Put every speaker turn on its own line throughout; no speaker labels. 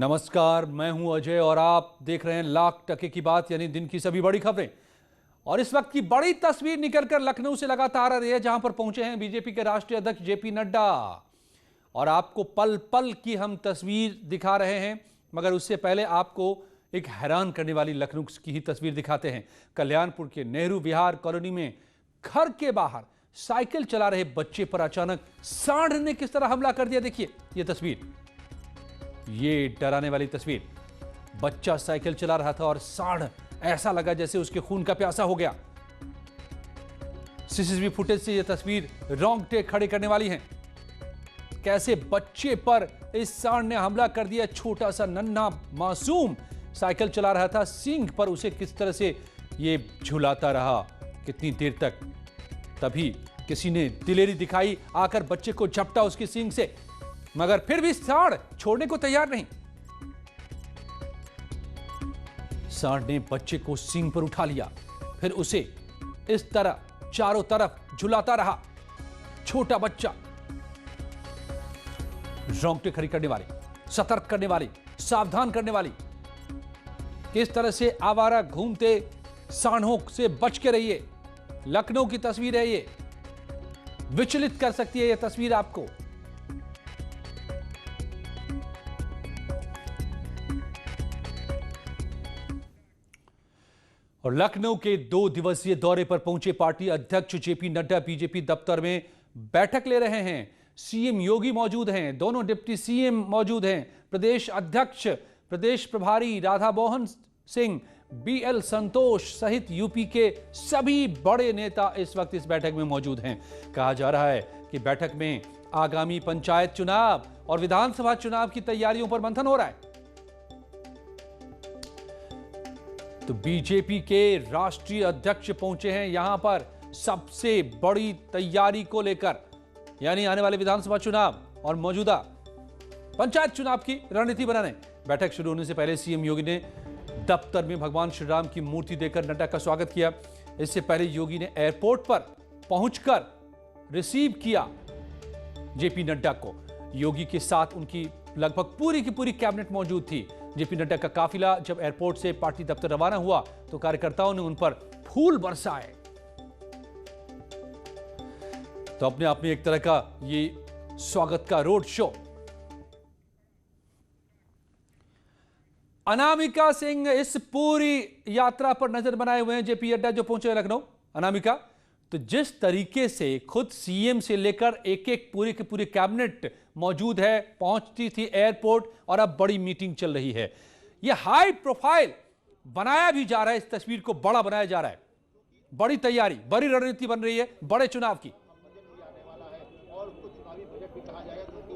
नमस्कार, मैं हूं अजय और आप देख रहे हैं लाख टके की बात यानी दिन की सभी बड़ी खबरें। और इस वक्त की बड़ी तस्वीर निकलकर लखनऊ से लगातार आ रही है, जहां पर पहुंचे हैं बीजेपी के राष्ट्रीय अध्यक्ष जेपी नड्डा। और आपको पल पल की हम तस्वीर दिखा रहे हैं, मगर उससे पहले आपको एक हैरान करने वाली लखनऊ की ही तस्वीर दिखाते हैं। कल्याणपुर के नेहरू विहार कॉलोनी में घर के बाहर साइकिल चला रहे बच्चे पर अचानक सांड ने किस तरह हमला कर दिया। देखिए ये तस्वीर, ये डराने वाली तस्वीर। बच्चा साइकिल चला रहा था और सांड ऐसा लगा जैसे उसके खून का प्यासा हो गया। सीसीटीवी फुटेज से यह तस्वीर रोंगटे खड़े करने वाली है। कैसे बच्चे पर इस सांड ने हमला कर दिया। छोटा सा नन्हा मासूम साइकिल चला रहा था, सींग पर उसे किस तरह से ये झुलाता रहा, कितनी देर तक। तभी किसी ने दिलेरी दिखाई, आकर बच्चे को झपटा उसकी सींग से, मगर फिर भी सांड छोड़ने को तैयार नहीं। सांड ने बच्चे को सींग पर उठा लिया, फिर उसे इस तरह चारों तरफ झुलाता रहा। छोटा बच्चा, रोंगटे खड़ी करने वाली, सतर्क करने वाली, सावधान करने वाली। किस तरह से आवारा घूमते सांडों से बच के रहिए। लखनऊ की तस्वीर है ये, विचलित कर सकती है यह तस्वीर आपको। और लखनऊ के 2 दिवसीय दौरे पर पहुंचे पार्टी अध्यक्ष जेपी नड्डा बीजेपी दफ्तर में बैठक ले रहे हैं। सीएम योगी मौजूद हैं, दोनों डिप्टी सीएम मौजूद हैं, प्रदेश अध्यक्ष, प्रदेश प्रभारी राधा मोहन सिंह, बीएल संतोष सहित यूपी के सभी बड़े नेता इस वक्त इस बैठक में मौजूद हैं। कहा जा रहा है कि बैठक में आगामी पंचायत चुनाव और विधानसभा चुनाव की तैयारियों पर मंथन हो रहा है। तो बीजेपी के राष्ट्रीय अध्यक्ष पहुंचे हैं यहां पर सबसे बड़ी तैयारी को लेकर, यानी आने वाले विधानसभा चुनाव और मौजूदा पंचायत चुनाव की रणनीति बनाने। बैठक शुरू होने से पहले सीएम योगी ने दफ्तर में भगवान श्री राम की मूर्ति देकर नड्डा का स्वागत किया। इससे पहले योगी ने एयरपोर्ट पर पहुंचकर रिसीव किया जेपी नड्डा को। योगी के साथ उनकी लगभग पूरी की पूरी कैबिनेट मौजूद थी। जेपी नड्डा का काफिला जब एयरपोर्ट से पार्टी दफ्तर रवाना हुआ तो कार्यकर्ताओं ने उन पर फूल बरसाए। तो अपने आप में एक तरह का ये स्वागत का रोड शो। अनामिका सिंह इस पूरी यात्रा पर नजर बनाए हुए हैं जेपी नड्डा जो पहुंचे लखनऊ। अनामिका, तो जिस तरीके से खुद सीएम से लेकर एक एक पूरी की पूरी कैबिनेट मौजूद है, पहुंचती थी एयरपोर्ट और अब बड़ी मीटिंग चल रही है। यह हाई प्रोफाइल बनाया भी जा रहा है, इस तस्वीर को बड़ा बनाया जा रहा है। बड़ी तैयारी, बड़ी रणनीति बन रही है बड़े चुनाव की।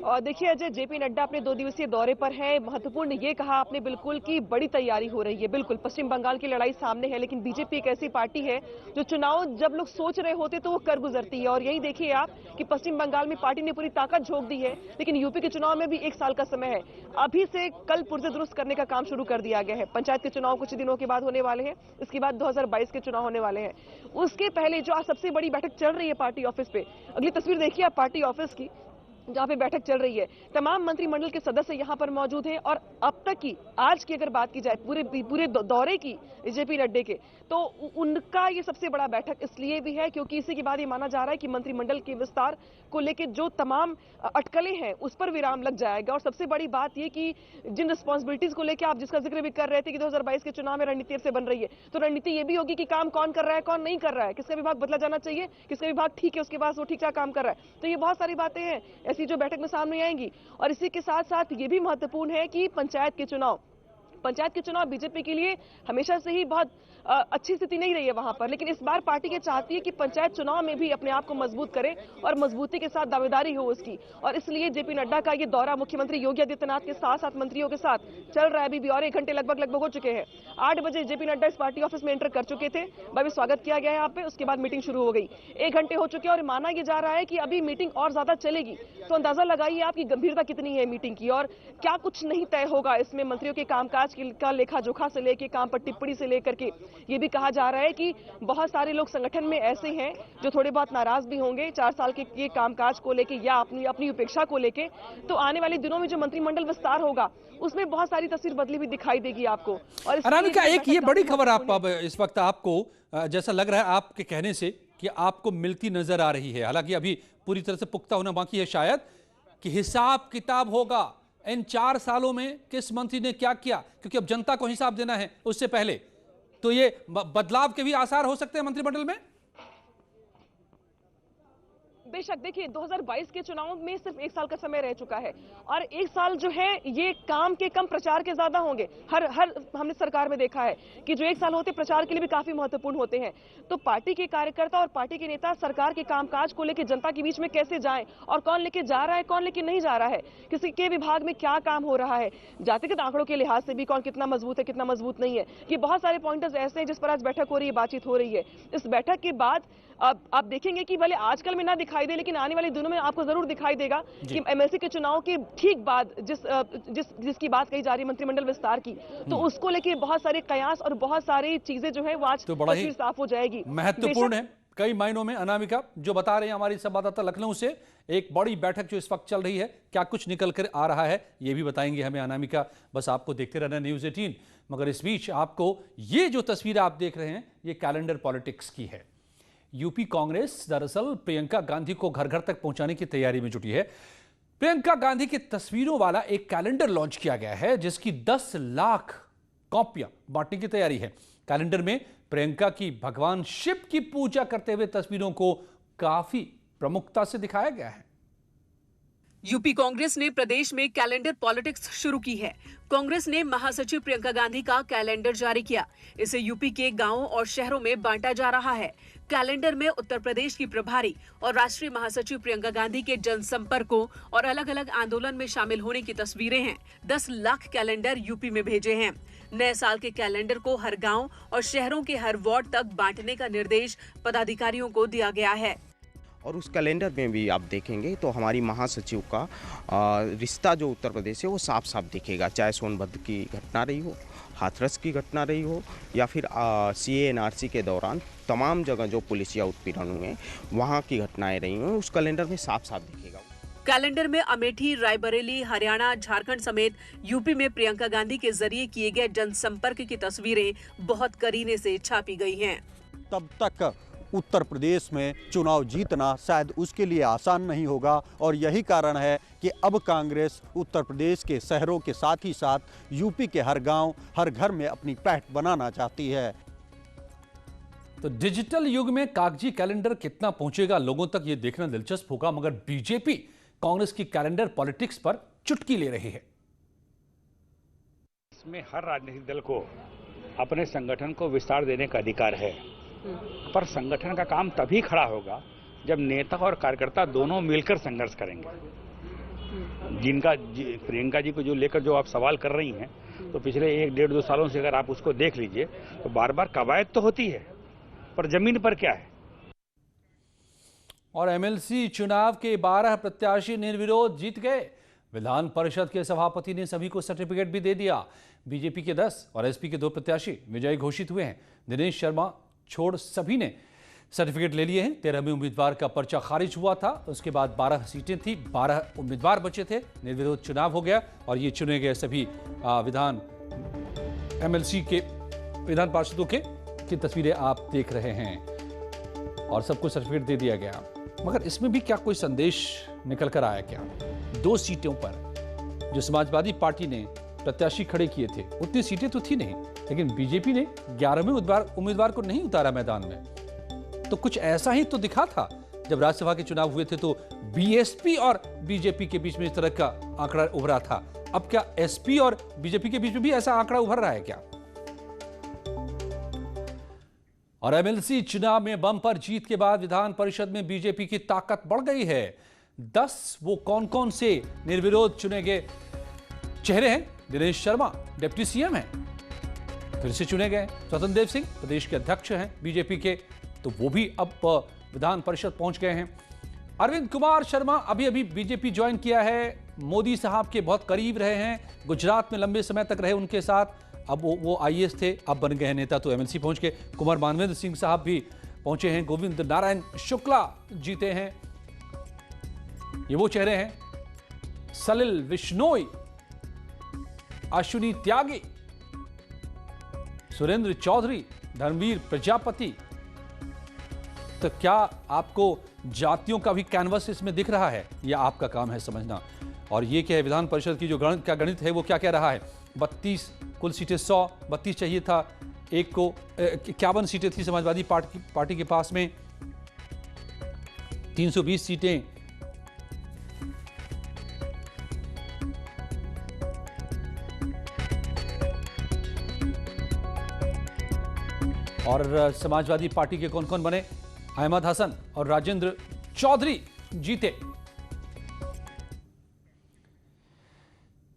और देखिए अजय, जेपी नड्डा अपने 2 दिवसीय दौरे पर है। महत्वपूर्ण ये कहा आपने बिल्कुल कि बड़ी तैयारी हो रही है। बिल्कुल पश्चिम बंगाल की लड़ाई सामने है, लेकिन बीजेपी एक ऐसी पार्टी है जो चुनाव जब लोग सोच रहे होते तो वो कर गुजरती है। और यही देखिए आप कि पश्चिम बंगाल में पार्टी ने पूरी ताकत झोंक दी है, लेकिन यूपी के चुनाव में भी 1 साल का समय है। अभी से कल पुर्जे दुरुस्त करने का काम शुरू कर दिया गया है। पंचायत के चुनाव कुछ दिनों के बाद होने वाले हैं, इसके बाद 2022 के चुनाव होने वाले हैं। उसके पहले जो आज सबसे बड़ी बैठक चल रही है पार्टी ऑफिस पे, अगली तस्वीर देखिए आप पार्टी ऑफिस की, जहां पे बैठक चल रही है। तमाम मंत्रिमंडल के सदस्य यहां पर मौजूद हैं। और अब तक की आज की अगर बात की जाए पूरे दौरे की जेपी नड्डा के, तो उनका ये सबसे बड़ा बैठक इसलिए भी है क्योंकि इसी के बाद ये माना जा रहा है कि मंत्रिमंडल के विस्तार को लेकर जो तमाम अटकलें हैं उस पर विराम लग जाएगा। और सबसे बड़ी बात ये कि जिन रिस्पॉन्सिबिलिटीज को लेकर आप जिसका जिक्र भी कर रहे थे कि 2022 के चुनाव में रणनीति से बन रही है, तो रणनीति ये भी होगी कि काम कौन कर रहा है, कौन नहीं कर रहा है, किसका विभाग बदला जाना चाहिए, किसका विभाग ठीक है उसके पास वो ठीक ठाक काम कर रहा है। तो ये बहुत सारी बातें हैं ऐसी जो बैठक में सामने आएंगी। और इसी के साथ साथ ये भी महत्वपूर्ण है कि पंचायत के चुनाव बीजेपी के लिए हमेशा से ही बहुत अच्छी स्थिति नहीं रही है वहां पर, लेकिन इस बार पार्टी ये चाहती है कि पंचायत चुनाव में भी अपने आप को मजबूत करे और मजबूती के साथ दावेदारी हो उसकी। और इसलिए जेपी नड्डा का ये दौरा मुख्यमंत्री योगी आदित्यनाथ के साथ मंत्रियों के साथ चल रहा है अभी भी, और 1 घंटे लगभग हो चुके हैं। 8 बजे जेपी नड्डा इस पार्टी ऑफिस में एंटर कर चुके थे, भाई स्वागत किया गया यहाँ पे, उसके बाद मीटिंग शुरू हो गई। 1 घंटे हो चुके हैं और माना यह जा रहा है कि अभी मीटिंग और ज्यादा चलेगी। तो अंदाजा लगाइए आपकी गंभीरता कितनी है मीटिंग की, और क्या कुछ नहीं तय होगा इसमें मंत्रियों के कामकाज का लेखा जोखा से लेकर काम पर टिप्पणी से लेकर के ये भी कहा जा रहा है कि बहुत सारे लोग संगठन में ऐसे हैं जो थोड़े बहुत नाराज भी होंगे 4 साल के ये कामकाज को लेके या अपनी उपेक्षा को लेके। तो आने वाले दिनों में जो मंत्रिमंडल विस्तार होगा उसमें बहुत सारी तस्वीर बदली हुई दिखाई देगी आपको। और
अनामिका, एक ये बड़ी खबर आप अब इस वक्त आपको जैसा लग रहा है आपके कहने से कि आपको मिलती नजर आ रही है, हालांकि अभी पूरी तरह से पुख्ता होना बाकी है शायद, कि हिसाब किताब होगा इन 4 सालों में किस मंत्री ने क्या किया, क्योंकि अब जनता को हिसाब देना है उससे पहले। तो ये बदलाव के भी आसार हो सकते हैं मंत्रिमंडल में।
बेशक देखिए 2022 के चुनाव में सिर्फ 1 साल का समय रह चुका है और 1 साल जो है ये काम के कम प्रचार के ज्यादा होंगे। हर हमने सरकार में देखा है कि जो 1 साल होते प्रचार के लिए भी काफी महत्वपूर्ण होते हैं। तो पार्टी के कार्यकर्ता और पार्टी के नेता सरकार के कामकाज को लेकर जनता के बीच में कैसे जाएं और कौन लेके जा रहा है कौन लेके नहीं जा रहा है, किसी के विभाग में क्या काम हो रहा है, जातिगत आंकड़ों के लिहाज से भी कौन कितना मजबूत है कितना मजबूत नहीं है, ये बहुत सारे पॉइंटर्स ऐसे हैं जिस पर आज बैठक हो रही है, बातचीत हो रही है। इस बैठक के बाद अब आप देखेंगे कि भले आजकल में ना दिखाई दे लेकिन आने वाले दिनों में आपको जरूर दिखाई देगा कि एमएलसी के चुनाव के ठीक बाद जिसकी बात कही जा रही है मंत्रिमंडल विस्तार की, तो उसको लेके बहुत सारे कयास और बहुत सारी चीजें जो है वो आज
तो बड़ा ही
साफ हो जाएगी।
महत्वपूर्ण है कई मायनों में। अनामिका, जो बता रहे हैं हमारी संवाददाता लखनऊ से, एक बड़ी बैठक जो इस वक्त चल रही है, क्या कुछ निकल कर आ रहा है ये भी बताएंगे हमें अनामिका। बस आपको देखते रहना न्यूज़ 18। मगर इस बीच आपको ये जो तस्वीर आप देख रहे हैं ये कैलेंडर पॉलिटिक्स की है। यूपी कांग्रेस दरअसल प्रियंका गांधी को घर घर तक पहुंचाने की तैयारी में जुटी है। प्रियंका गांधी की तस्वीरों वाला एक कैलेंडर लॉन्च किया गया है जिसकी 10 लाख कॉपियां बांटने की तैयारी है। कैलेंडर में प्रियंका की भगवान शिव की पूजा करते हुए तस्वीरों को काफी प्रमुखता से दिखाया गया है।
यूपी कांग्रेस ने प्रदेश में कैलेंडर पॉलिटिक्स शुरू की है। कांग्रेस ने महासचिव प्रियंका गांधी का कैलेंडर जारी किया। इसे यूपी के गांवों और शहरों में बांटा जा रहा है। कैलेंडर में उत्तर प्रदेश की प्रभारी और राष्ट्रीय महासचिव प्रियंका गांधी के जनसंपर्कों और अलग अलग आंदोलन में शामिल होने की तस्वीरें हैं। 10 लाख कैलेंडर यूपी में भेजे हैं। नए साल के कैलेंडर को हर गांव और शहरों के हर वार्ड तक बांटने का निर्देश पदाधिकारियों को दिया गया है।
और उस कैलेंडर में भी आप देखेंगे तो हमारी महासचिव का रिश्ता जो उत्तर प्रदेश है वो साफ साफ दिखेगा, चाहे सोनभद्र की घटना रही हो, हाथरस की घटना रही हो या फिर CA/NRC के दौरान तमाम जगह जो पुलिस या उत्पीड़न हुए वहाँ की घटनाएं रही हैं, उस कैलेंडर में साफ साफ दिखेगा।
कैलेंडर में अमेठी, रायबरेली, हरियाणा, झारखंड समेत यूपी में प्रियंका गांधी के जरिए किए गए जनसंपर्क की तस्वीरें बहुत करीने से छापी गई हैं।
तब तक उत्तर प्रदेश में चुनाव जीतना शायद उसके लिए आसान नहीं होगा और यही कारण है कि अब कांग्रेस उत्तर प्रदेश के शहरों के साथ ही साथ यूपी के हर गांव, हर घर में अपनी पैठ बनाना चाहती है।
तो डिजिटल युग में कागजी कैलेंडर कितना पहुंचेगा लोगों तक, ये देखना दिलचस्प होगा। मगर बीजेपी कांग्रेस की कैलेंडर पॉलिटिक्स पर चुटकी ले रही है।
इसमें हर राजनीतिक दल को अपने संगठन को विस्तार देने का अधिकार है, पर संगठन का काम तभी खड़ा होगा जब नेता और कार्यकर्ता दोनों मिलकर संघर्ष करेंगे। प्रियंका जी को जो लेकर जो आप सवाल कर रही हैं, तो पिछले 1-1.5-2 सालों से अगर आप उसको देख लीजिए तो बार बार कवायद तो होती है, पर जमीन पर क्या है।
और एमएलसी चुनाव के 12 प्रत्याशी निर्विरोध जीत गए। विधान परिषद के सभापति ने सभी को सर्टिफिकेट भी दे दिया। बीजेपी के 10 और एसपी के 2 प्रत्याशी विजयी घोषित हुए हैं। दिनेश शर्मा छोड़ सभी ने सर्टिफिकेट ले लिए हैं। 13वें उम्मीदवार का पर्चा खारिज हुआ था, उसके बाद 12 सीटें थी, 12 उम्मीदवार बचे थे, निर्विरोध चुनाव हो गया और ये चुने गए सभी विधान एमएलसी के विधान पार्षदों की तस्वीरें आप देख रहे हैं और सबको सर्टिफिकेट दे दिया गया। मगर इसमें भी क्या कोई संदेश निकल कर आया क्या? 2 सीटों पर जो समाजवादी पार्टी ने प्रत्याशी खड़े किए थे उतनी सीटें तो थी नहीं, लेकिन बीजेपी ने 11वें उम्मीदवार को नहीं उतारा मैदान में। तो कुछ ऐसा ही तो दिखा था जब राज्यसभा के चुनाव हुए थे, तो बीएसपी और बीजेपी के बीच में इस तरह का आंकड़ा उभरा था। अब क्या एसपी और बीजेपी के बीच में भी ऐसा आंकड़ा उभर रहा है क्या? और एमएलसी चुनाव में बम्पर जीत के बाद विधान परिषद में बीजेपी की ताकत बढ़ गई है। 10 वो कौन कौन से निर्विरोध चुने गए चेहरे हैं? दिनेश शर्मा डिप्टी सीएम हैं, फिर से चुने गए। स्वतंत्र देव सिंह प्रदेश के अध्यक्ष हैं बीजेपी के, तो वो भी अब विधान परिषद पहुंच गए हैं। अरविंद कुमार शर्मा अभी अभी बीजेपी ज्वाइन किया है, मोदी साहब के बहुत करीब रहे हैं, गुजरात में लंबे समय तक रहे उनके साथ। अब वो IAS थे, अब बन गए हैं नेता, तो MLC पहुंच के कुमार मानवेंद्र सिंह साहब भी पहुंचे हैं, गोविंद नारायण शुक्ला जीते हैं। ये वो चेहरे हैं, सलिल विश्नोई, अश्विनी त्यागी, सुरेंद्र चौधरी, धर्मवीर प्रजापति। तो क्या आपको जातियों का भी कैनवस इसमें दिख रहा है, या आपका काम है समझना? और ये क्या है, विधान परिषद की जो गणित है वो क्या कह रहा है? 32 कुल सीटें 100, 32 चाहिए था, एक को 51 सीटें थी समाजवादी पार्टी के पास में, 320 सीटें और समाजवादी पार्टी के कौन कौन बने? अहमद हसन और राजेंद्र चौधरी जीते।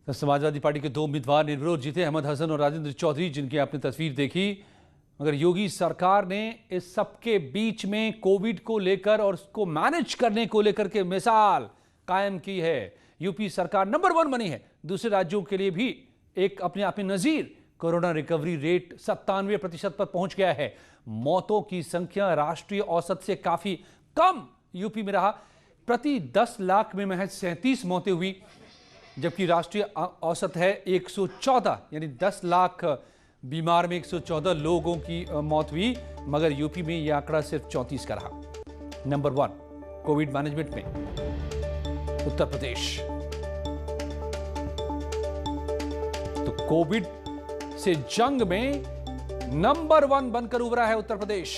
तो समाजवादी पार्टी के 2 उम्मीदवार निर्विरोध जीते, अहमद हसन और राजेंद्र चौधरी, जिनकी आपने तस्वीर देखी। मगर योगी सरकार ने इस सबके बीच में कोविड को लेकर और उसको मैनेज करने को लेकर के मिसाल कायम की है। यूपी सरकार नंबर 1 बनी है, दूसरे राज्यों के लिए भी एक अपने आप में नजीर। कोरोना रिकवरी रेट 97% पर पहुंच गया है। मौतों की संख्या राष्ट्रीय औसत से काफी कम यूपी में रहा। प्रति 10 लाख में महज 37 मौतें हुई, जबकि राष्ट्रीय औसत है 114, यानी 10 लाख बीमार में 114 लोगों की मौत हुई। मगर यूपी में यह आंकड़ा सिर्फ 34 का रहा। नंबर 1 कोविड मैनेजमेंट में उत्तर प्रदेश। तो कोविड से जंग में नंबर 1 बनकर उभरा है उत्तर प्रदेश।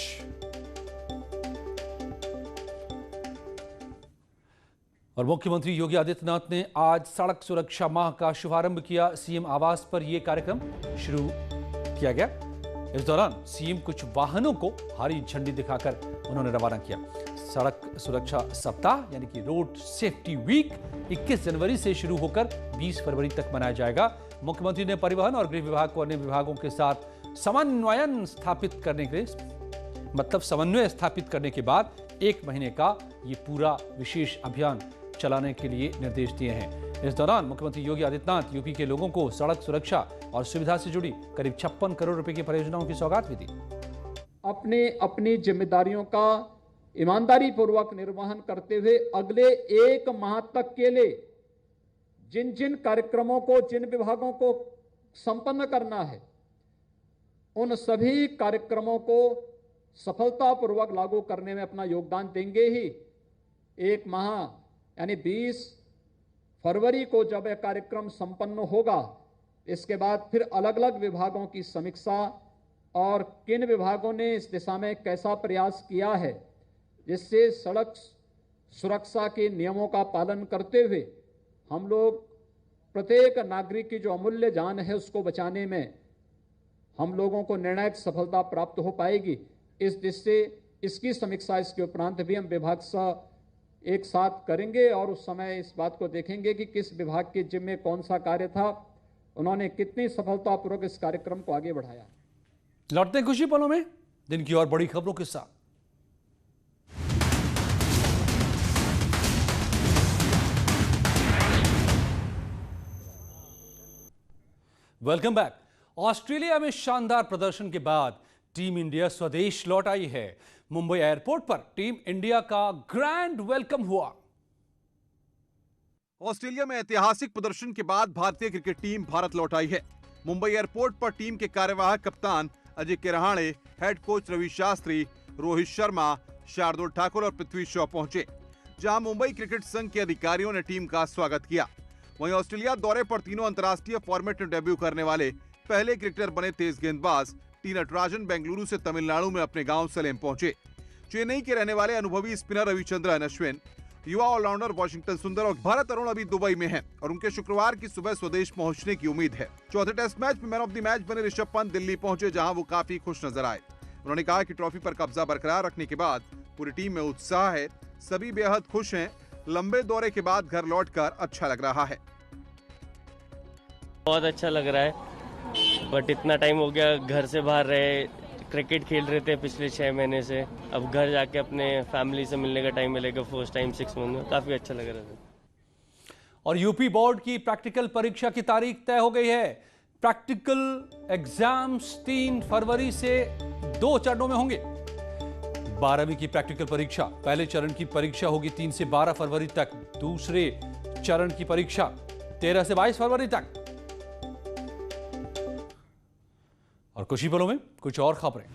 और मुख्यमंत्री योगी आदित्यनाथ ने आज सड़क सुरक्षा माह का शुभारंभ किया। सीएम आवास पर यह कार्यक्रम शुरू किया गया। इस दौरान सीएम कुछ वाहनों को हरी झंडी दिखाकर उन्होंने रवाना किया। सड़क सुरक्षा सप्ताह यानी कि रोड सेफ्टी वीक 21 जनवरी से शुरू होकर 20 फरवरी तक मनाया जाएगा। मुख्यमंत्री ने परिवहन और गृह विभाग को अन्य विभागों के साथ समन्वय स्थापित करने के बाद 1 महीने का ये पूरा विशेष अभियान चलाने के लिए निर्देश दिए हैं। इस दौरान मुख्यमंत्री योगी आदित्यनाथ यूपी के लोगों को सड़क सुरक्षा और सुविधा से जुड़ी करीब 56 करोड़ रुपए की परियोजनाओं की सौगात भी दी।
अपनी जिम्मेदारियों का ईमानदारी पूर्वक निर्वहन करते हुए अगले 1 माह तक के लिए जिन जिन कार्यक्रमों को, जिन विभागों को संपन्न करना है, उन सभी कार्यक्रमों को सफलतापूर्वक लागू करने में अपना योगदान देंगे ही। 1 माह यानी 20 फरवरी को जब यह कार्यक्रम संपन्न होगा, इसके बाद फिर अलग अलग विभागों की समीक्षा और किन विभागों ने इस दिशा में कैसा प्रयास किया है, जिससे सड़क सुरक्षा के नियमों का पालन करते हुए हम लोग प्रत्येक नागरिक की जो अमूल्य जान है उसको बचाने में हम लोगों को निर्णायक सफलता प्राप्त हो पाएगी। इस दृष्टि से इसकी समीक्षा इसके उपरांत भी हम विभाग से एक साथ करेंगे और उस समय इस बात को देखेंगे कि किस विभाग के जिम्मे कौन सा कार्य था, उन्होंने कितनी सफलतापूर्वक इस कार्यक्रम को आगे बढ़ाया।
लौटते हैं खुशी पलों में दिन की और बड़ी खबरों के साथ। Welcome back. ऑस्ट्रेलिया में शानदार प्रदर्शन के बाद टीम इंडिया स्वदेश लौट आई है। मुंबई एयरपोर्ट पर टीम इंडिया का ग्रैंड वेलकम हुआ।
ऑस्ट्रेलिया में ऐतिहासिक प्रदर्शन के बाद भारतीय क्रिकेट टीम भारत लौट आई है। मुंबई एयरपोर्ट पर टीम के कार्यवाहक कप्तान अजय किरहाणे, हेड कोच रवि शास्त्री, रोहित शर्मा, शार्दुल ठाकुर और पृथ्वी शॉ पहुंचे, जहां मुंबई क्रिकेट संघ के अधिकारियों ने टीम का स्वागत किया। वहीं ऑस्ट्रेलिया दौरे पर तीनों अंतर्राष्ट्रीय फॉर्मेट में डेब्यू करने वाले पहले क्रिकेटर बने तेज गेंदबाज टी नटराजन बेंगलुरु से तमिलनाडु में अपने गांव सलेम पहुंचे। चेन्नई के रहने वाले अनुभवी स्पिनर रविचंद्रन अश्विन, युवा ऑलराउंडर वॉशिंगटन सुंदर और भारत अरुण अभी दुबई में हैं और उनके शुक्रवार की सुबह स्वदेश पहुंचने की उम्मीद है। चौथे टेस्ट मैच में मैन ऑफ द मैच बने ऋषभ पंत दिल्ली पहुंचे, जहां वो काफी खुश नजर आए। उन्होंने कहा कि ट्रॉफी पर कब्जा बरकरार रखने के बाद पूरी टीम में उत्साह है, सभी बेहद खुश हैं। लंबे दौरे के बाद घर लौटकर अच्छा लग रहा है।
बहुत अच्छा लग रहा है, बट इतना टाइम हो गया घर से बाहर रहे, क्रिकेट खेल रहे थे पिछले 6 महीने से। अब घर जाके अपने फैमिली से मिलने का टाइम मिलेगा फर्स्ट टाइम 6 मंथ में, काफी अच्छा लग रहा है।
और यूपी बोर्ड की प्रैक्टिकल परीक्षा की तारीख तय हो गई है। प्रैक्टिकल एग्जाम्स 3 फरवरी से 2 चरणों में होंगे। 12वीं की प्रैक्टिकल परीक्षा, पहले चरण की परीक्षा होगी 3 से 12 फरवरी तक, दूसरे चरण की परीक्षा 13 से 22 फरवरी तक। और कुछ ही पलों में कुछ और खबरें।